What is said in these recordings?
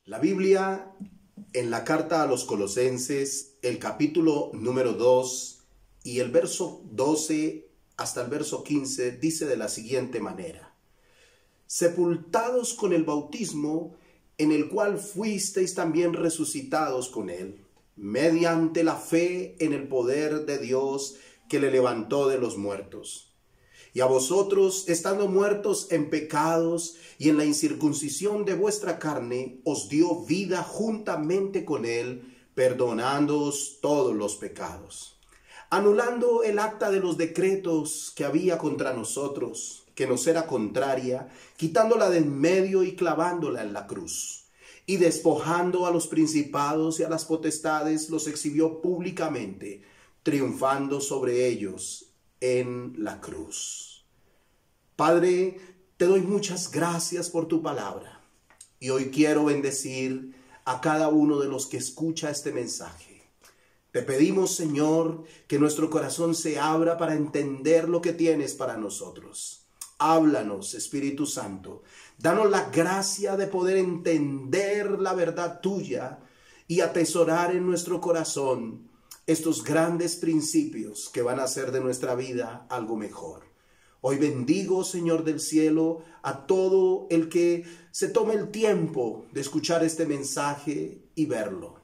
La Biblia, en la carta a los Colosenses, el capítulo número 2 y el verso 12 hasta el verso 15, dice de la siguiente manera: sepultados con el bautismo, en el cual fuisteis también resucitados con él, mediante la fe en el poder de Dios que le levantó de los muertos. Y a vosotros, estando muertos en pecados y en la incircuncisión de vuestra carne, os dio vida juntamente con él, perdonándoos todos los pecados, anulando el acta de los decretos que había contra nosotros, que nos era contraria, quitándola de en medio y clavándola en la cruz. Y despojando a los principados y a las potestades, los exhibió públicamente, triunfando sobre ellos en la cruz. Padre, te doy muchas gracias por tu palabra. Y hoy quiero bendecir a cada uno de los que escucha este mensaje. Te pedimos, Señor, que nuestro corazón se abra para entender lo que tienes para nosotros. Háblanos, Espíritu Santo. Danos la gracia de poder entender la verdad tuya y atesorar en nuestro corazón estos grandes principios que van a hacer de nuestra vida algo mejor. Hoy bendigo, Señor del cielo, a todo el que se tome el tiempo de escuchar este mensaje y verlo.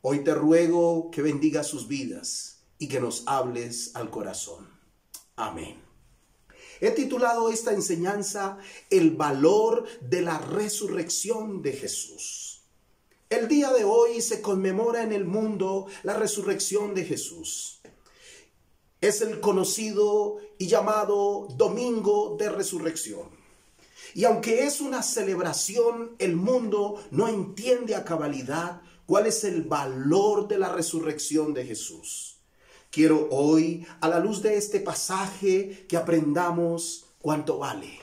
Hoy te ruego que bendiga sus vidas y que nos hables al corazón. Amén. He titulado esta enseñanza El valor de la resurrección de Jesús. El día de hoy se conmemora en el mundo la resurrección de Jesús. Es el conocido y llamado Domingo de Resurrección. Y aunque es una celebración, el mundo no entiende a cabalidad cuál es el valor de la resurrección de Jesús. Quiero hoy, a la luz de este pasaje, que aprendamos cuánto vale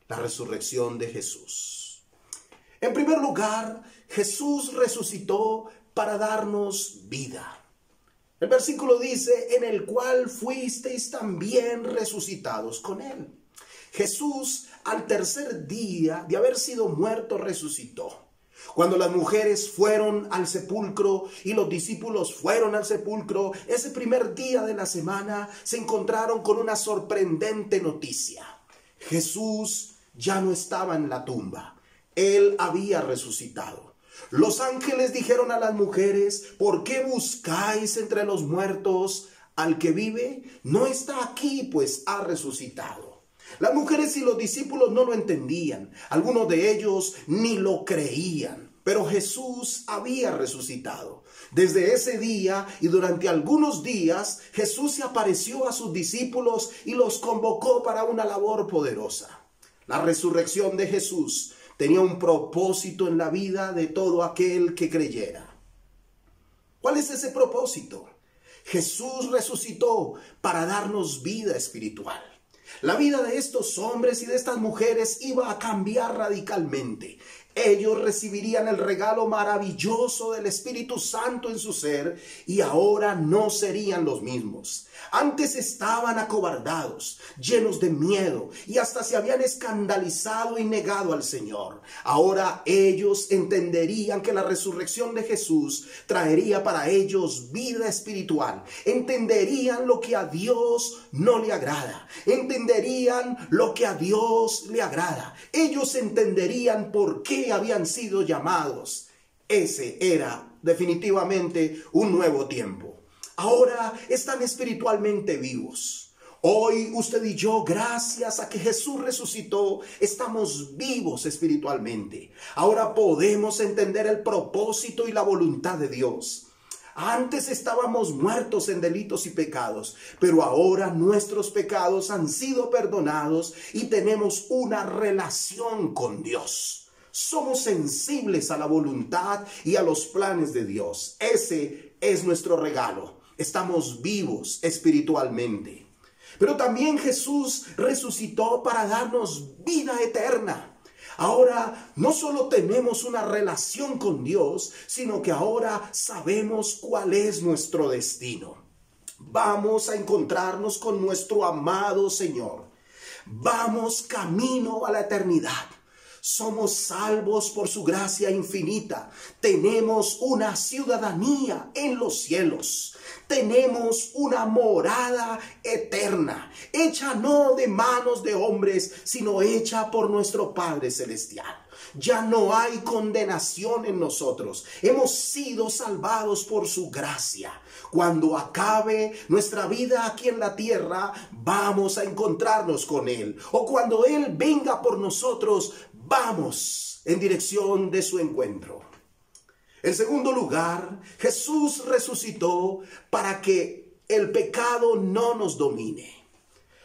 la resurrección de Jesús. En primer lugar, Jesús resucitó para darnos vida. El versículo dice, en el cual fuisteis también resucitados con él. Jesús, al tercer día de haber sido muerto, resucitó. Cuando las mujeres fueron al sepulcro y los discípulos fueron al sepulcro, ese primer día de la semana se encontraron con una sorprendente noticia. Jesús ya no estaba en la tumba. Él había resucitado. Los ángeles dijeron a las mujeres, ¿por qué buscáis entre los muertos al que vive? No está aquí, pues ha resucitado. Las mujeres y los discípulos no lo entendían. Algunos de ellos ni lo creían. Pero Jesús había resucitado. Desde ese día y durante algunos días, Jesús se apareció a sus discípulos y los convocó para una labor poderosa. La resurrección de Jesús tenía un propósito en la vida de todo aquel que creyera. ¿Cuál es ese propósito? Jesús resucitó para darnos vida espiritual. La vida de estos hombres y de estas mujeres iba a cambiar radicalmente. Ellos recibirían el regalo maravilloso del Espíritu Santo en su ser y ahora no serían los mismos. Antes estaban acobardados, llenos de miedo y hasta se habían escandalizado y negado al Señor. Ahora ellos entenderían que la resurrección de Jesús traería para ellos vida espiritual. Entenderían lo que a Dios no le agrada. Entenderían lo que a Dios le agrada. Ellos entenderían por qué habían sido llamados. Ese era definitivamente un nuevo tiempo. Ahora están espiritualmente vivos. Hoy usted y yo, gracias a que Jesús resucitó, estamos vivos espiritualmente. Ahora podemos entender el propósito y la voluntad de Dios. Antes estábamos muertos en delitos y pecados, pero ahora nuestros pecados han sido perdonados y tenemos una relación con Dios. Somos sensibles a la voluntad y a los planes de Dios. Ese es nuestro regalo. Estamos vivos espiritualmente. Pero también Jesús resucitó para darnos vida eterna. Ahora no solo tenemos una relación con Dios, sino que ahora sabemos cuál es nuestro destino. Vamos a encontrarnos con nuestro amado Señor. Vamos camino a la eternidad. Somos salvos por su gracia infinita. Tenemos una ciudadanía en los cielos. Tenemos una morada eterna, hecha no de manos de hombres, sino hecha por nuestro Padre Celestial. Ya no hay condenación en nosotros. Hemos sido salvados por su gracia. Cuando acabe nuestra vida aquí en la tierra, vamos a encontrarnos con Él. O cuando Él venga por nosotros, vamos en dirección de su encuentro. En segundo lugar, Jesús resucitó para que el pecado no nos domine.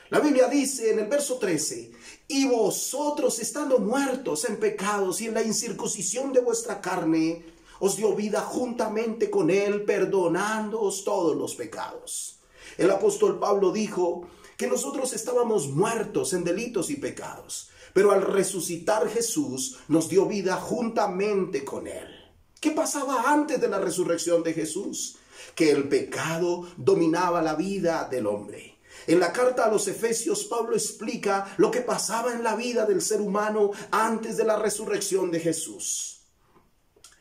La Biblia dice en el verso 13, y vosotros estando muertos en pecados y en la incircuncisión de vuestra carne, os dio vida juntamente con Él, perdonándoos todos los pecados. El apóstol Pablo dijo que nosotros estábamos muertos en delitos y pecados, pero al resucitar Jesús nos dio vida juntamente con Él. ¿Qué pasaba antes de la resurrección de Jesús? Que el pecado dominaba la vida del hombre. En la carta a los Efesios, Pablo explica lo que pasaba en la vida del ser humano antes de la resurrección de Jesús.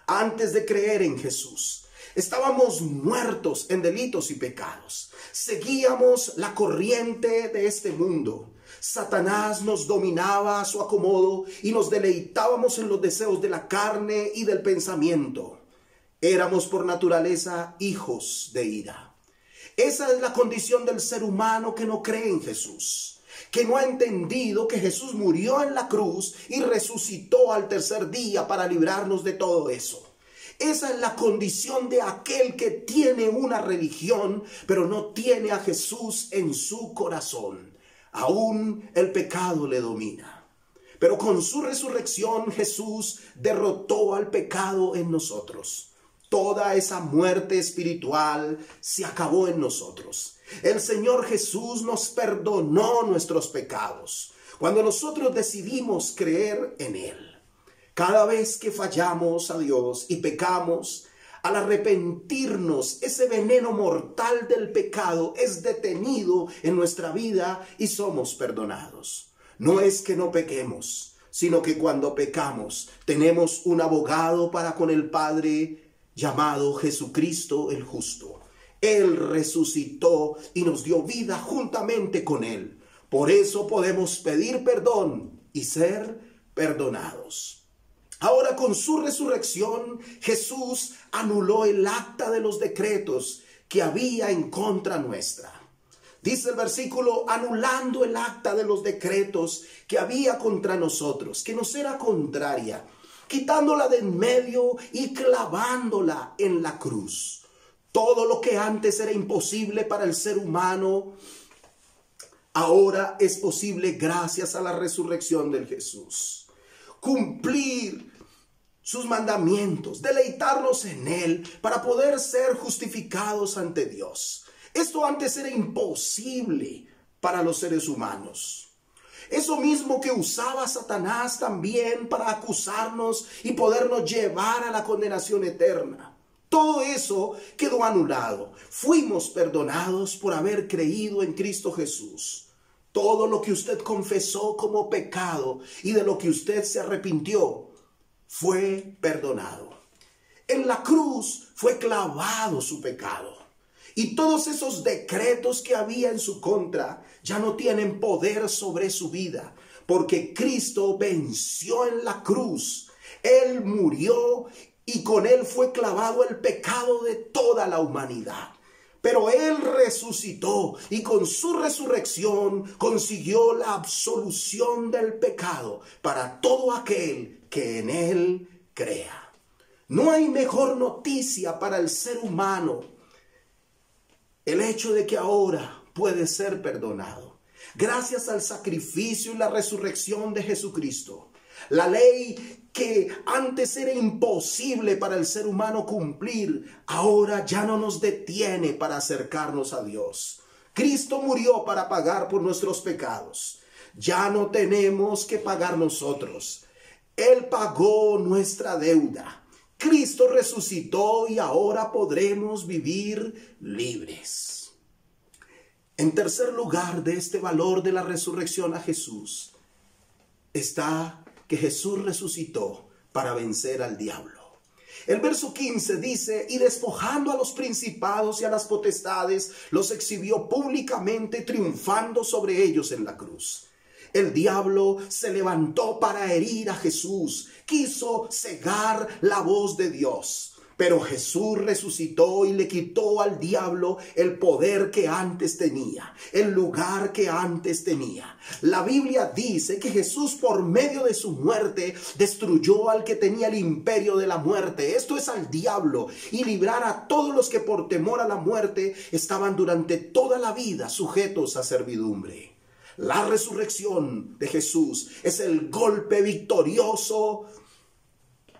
Antes de creer en Jesús, estábamos muertos en delitos y pecados. Seguíamos la corriente de este mundo. Satanás nos dominaba a su acomodo y nos deleitábamos en los deseos de la carne y del pensamiento. Éramos por naturaleza hijos de ira. Esa es la condición del ser humano que no cree en Jesús, que no ha entendido que Jesús murió en la cruz y resucitó al tercer día para librarnos de todo eso. Esa es la condición de aquel que tiene una religión, pero no tiene a Jesús en su corazón. Aún el pecado le domina. Pero con su resurrección Jesús derrotó al pecado en nosotros. Toda esa muerte espiritual se acabó en nosotros. El Señor Jesús nos perdonó nuestros pecados cuando nosotros decidimos creer en Él. Cada vez que fallamos a Dios y pecamos, al arrepentirnos, ese veneno mortal del pecado es detenido en nuestra vida y somos perdonados. No es que no pequemos, sino que cuando pecamos tenemos un abogado para con el Padre llamado Jesucristo el justo. Él resucitó y nos dio vida juntamente con Él. Por eso podemos pedir perdón y ser perdonados. Ahora, con su resurrección, Jesús anuló el acta de los decretos que había en contra nuestra. Dice el versículo, anulando el acta de los decretos que había contra nosotros, que nos era contraria, quitándola de en medio y clavándola en la cruz. Todo lo que antes era imposible para el ser humano, ahora es posible gracias a la resurrección de Jesús. Cumplir sus mandamientos, deleitarnos en Él para poder ser justificados ante Dios. Esto antes era imposible para los seres humanos. Eso mismo que usaba Satanás también para acusarnos y podernos llevar a la condenación eterna. Todo eso quedó anulado. Fuimos perdonados por haber creído en Cristo Jesús. Todo lo que usted confesó como pecado y de lo que usted se arrepintió fue perdonado. En la cruz fue clavado su pecado. Y todos esos decretos que había en su contra ya no tienen poder sobre su vida, porque Cristo venció en la cruz. Él murió y con Él fue clavado el pecado de toda la humanidad. Pero Él resucitó y con su resurrección consiguió la absolución del pecado para todo aquel que en Él crea. No hay mejor noticia para el ser humano el hecho de que ahora puede ser perdonado. Gracias al sacrificio y la resurrección de Jesucristo. La ley que antes era imposible para el ser humano cumplir, ahora ya no nos detiene para acercarnos a Dios. Cristo murió para pagar por nuestros pecados. Ya no tenemos que pagar nosotros. Él pagó nuestra deuda. Cristo resucitó y ahora podremos vivir libres. En tercer lugar de este valor de la resurrección a Jesús está que Jesús resucitó para vencer al diablo. El verso 15 dice, y despojando a los principados y a las potestades, los exhibió públicamente, triunfando sobre ellos en la cruz. El diablo se levantó para herir a Jesús, quiso cegar la voz de Dios. Pero Jesús resucitó y le quitó al diablo el poder que antes tenía, el lugar que antes tenía. La Biblia dice que Jesús, por medio de su muerte, destruyó al que tenía el imperio de la muerte, esto es, al diablo, y librar a todos los que por temor a la muerte estaban durante toda la vida sujetos a servidumbre. La resurrección de Jesús es el golpe victorioso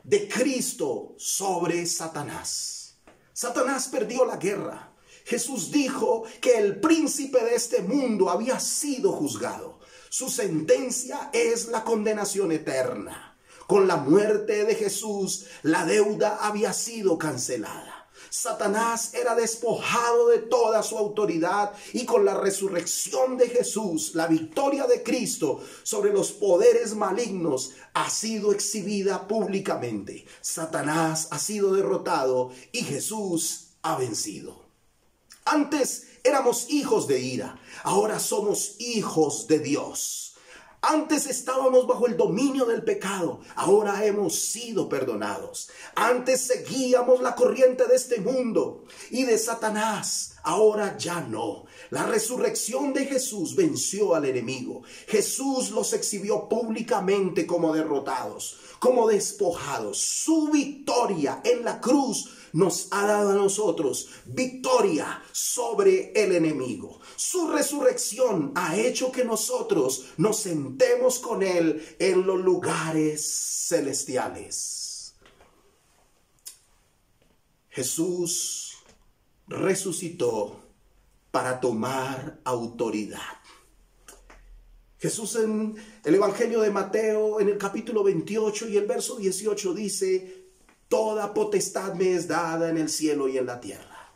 de Cristo sobre Satanás. Satanás perdió la guerra. Jesús dijo que el príncipe de este mundo había sido juzgado. Su sentencia es la condenación eterna. Con la muerte de Jesús, la deuda había sido cancelada. Satanás era despojado de toda su autoridad, y con la resurrección de Jesús, la victoria de Cristo sobre los poderes malignos ha sido exhibida públicamente. Satanás ha sido derrotado y Jesús ha vencido. Antes éramos hijos de ira, ahora somos hijos de Dios. Antes estábamos bajo el dominio del pecado, ahora hemos sido perdonados. Antes seguíamos la corriente de este mundo y de Satanás, ahora ya no. La resurrección de Jesús venció al enemigo. Jesús los exhibió públicamente como derrotados, como despojados. Su victoria en la cruz nos ha dado a nosotros victoria sobre el enemigo. Su resurrección ha hecho que nosotros nos sentemos con Él en los lugares celestiales. Jesús resucitó para tomar autoridad. Jesús en el Evangelio de Mateo, en el capítulo 28 y el verso 18 dice: toda potestad me es dada en el cielo y en la tierra.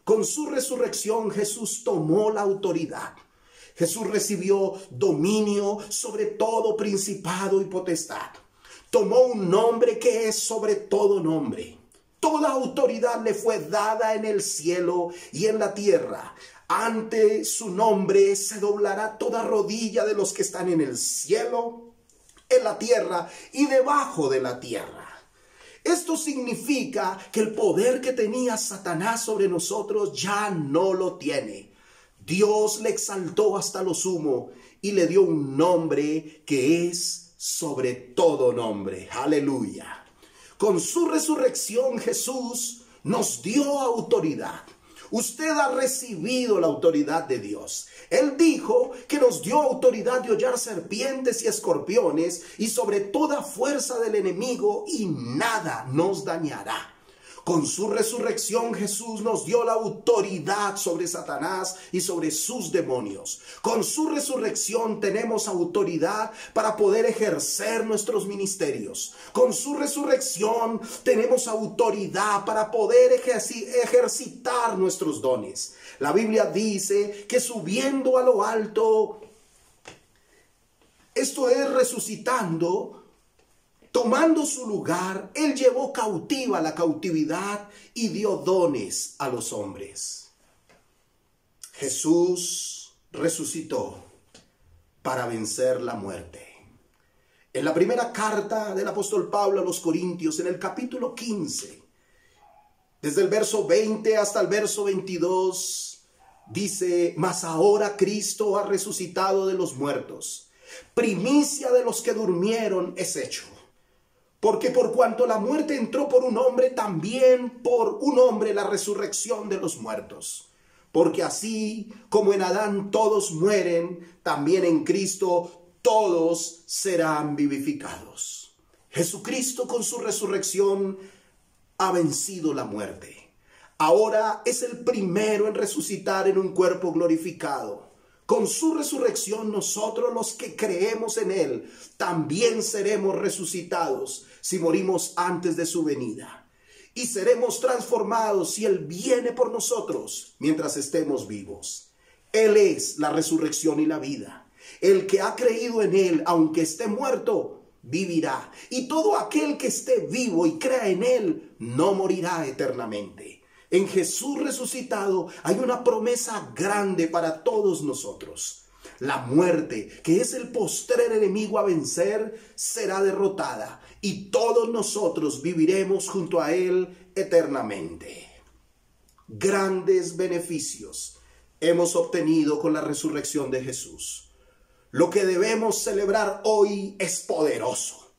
Con su resurrección Jesús tomó la autoridad. Jesús recibió dominio sobre todo principado y potestad. Tomó un nombre que es sobre todo nombre. Toda autoridad le fue dada en el cielo y en la tierra. Ante su nombre se doblará toda rodilla de los que están en el cielo, en la tierra y debajo de la tierra. Esto significa que el poder que tenía Satanás sobre nosotros ya no lo tiene. Dios le exaltó hasta lo sumo y le dio un nombre que es sobre todo nombre. Aleluya. Con su resurrección Jesús nos dio autoridad. Usted ha recibido la autoridad de Dios. Él dijo que nos dio autoridad de hollar serpientes y escorpiones y sobre toda fuerza del enemigo, y nada nos dañará. Con su resurrección Jesús nos dio la autoridad sobre Satanás y sobre sus demonios. Con su resurrección tenemos autoridad para poder ejercer nuestros ministerios. Con su resurrección tenemos autoridad para poder ejercitar nuestros dones. La Biblia dice que subiendo a lo alto, esto es resucitando, tomando su lugar, Él llevó cautiva la cautividad y dio dones a los hombres. Jesús resucitó para vencer la muerte. En la primera carta del apóstol Pablo a los Corintios, en el capítulo 15, desde el verso 20 hasta el verso 22, dice: mas ahora Cristo ha resucitado de los muertos, primicia de los que durmieron es hecho. Porque por cuanto la muerte entró por un hombre, también por un hombre la resurrección de los muertos. Porque así como en Adán todos mueren, también en Cristo todos serán vivificados. Jesucristo con su resurrección ha vencido la muerte. Ahora es el primero en resucitar en un cuerpo glorificado. Con su resurrección nosotros, los que creemos en Él, también seremos resucitados si morimos antes de su venida. Y seremos transformados si Él viene por nosotros mientras estemos vivos. Él es la resurrección y la vida. El que ha creído en Él, aunque esté muerto, vivirá. Y todo aquel que esté vivo y crea en Él no morirá eternamente. En Jesús resucitado hay una promesa grande para todos nosotros. La muerte, que es el postrer enemigo a vencer, será derrotada y todos nosotros viviremos junto a Él eternamente. Grandes beneficios hemos obtenido con la resurrección de Jesús. Lo que debemos celebrar hoy es poderoso.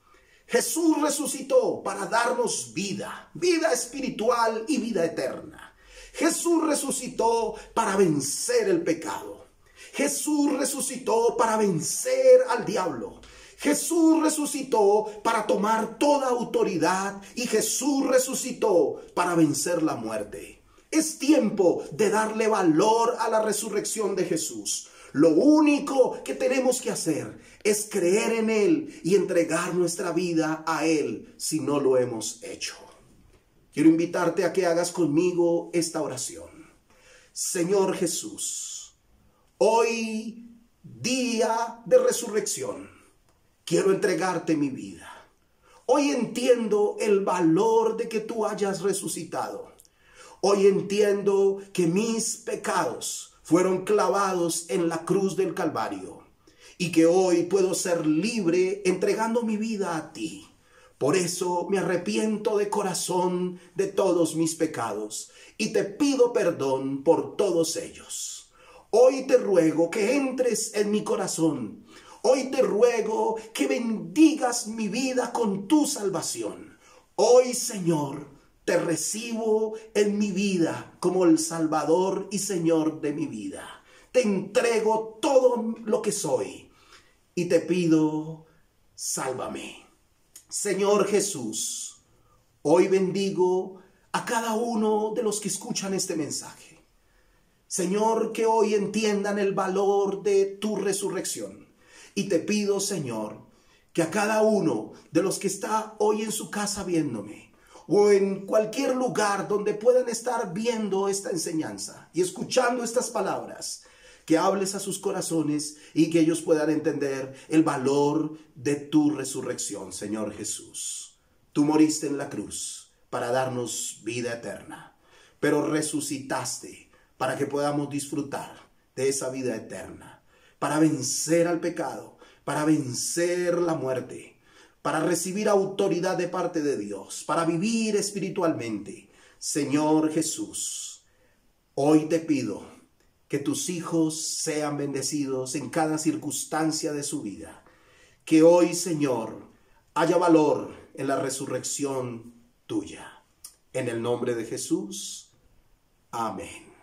Jesús resucitó para darnos vida, vida espiritual y vida eterna. Jesús resucitó para vencer el pecado. Jesús resucitó para vencer al diablo. Jesús resucitó para tomar toda autoridad y Jesús resucitó para vencer la muerte. Es tiempo de darle valor a la resurrección de Jesús. Lo único que tenemos que hacer es creer en Él y entregar nuestra vida a Él si no lo hemos hecho. Quiero invitarte a que hagas conmigo esta oración. Señor Jesús, hoy, día de resurrección, quiero entregarte mi vida. Hoy entiendo el valor de que tú hayas resucitado. Hoy entiendo que mis pecados fueron clavados en la cruz del Calvario y que hoy puedo ser libre entregando mi vida a ti. Por eso me arrepiento de corazón de todos mis pecados y te pido perdón por todos ellos. Hoy te ruego que entres en mi corazón. Hoy te ruego que bendigas mi vida con tu salvación. Hoy, Señor, te recibo en mi vida como el Salvador y Señor de mi vida. Te entrego todo lo que soy y te pido, sálvame. Señor Jesús, hoy bendigo a cada uno de los que escuchan este mensaje. Señor, que hoy entiendan el valor de tu resurrección. Y te pido, Señor, que a cada uno de los que está hoy en su casa viéndome, o en cualquier lugar donde puedan estar viendo esta enseñanza y escuchando estas palabras, que hables a sus corazones y que ellos puedan entender el valor de tu resurrección, Señor Jesús. Tú moriste en la cruz para darnos vida eterna, pero resucitaste para que podamos disfrutar de esa vida eterna, para vencer al pecado, para vencer la muerte, para recibir autoridad de parte de Dios, para vivir espiritualmente. Señor Jesús, hoy te pido que tus hijos sean bendecidos en cada circunstancia de su vida. Que hoy, Señor, haya valor en la resurrección tuya. En el nombre de Jesús. Amén.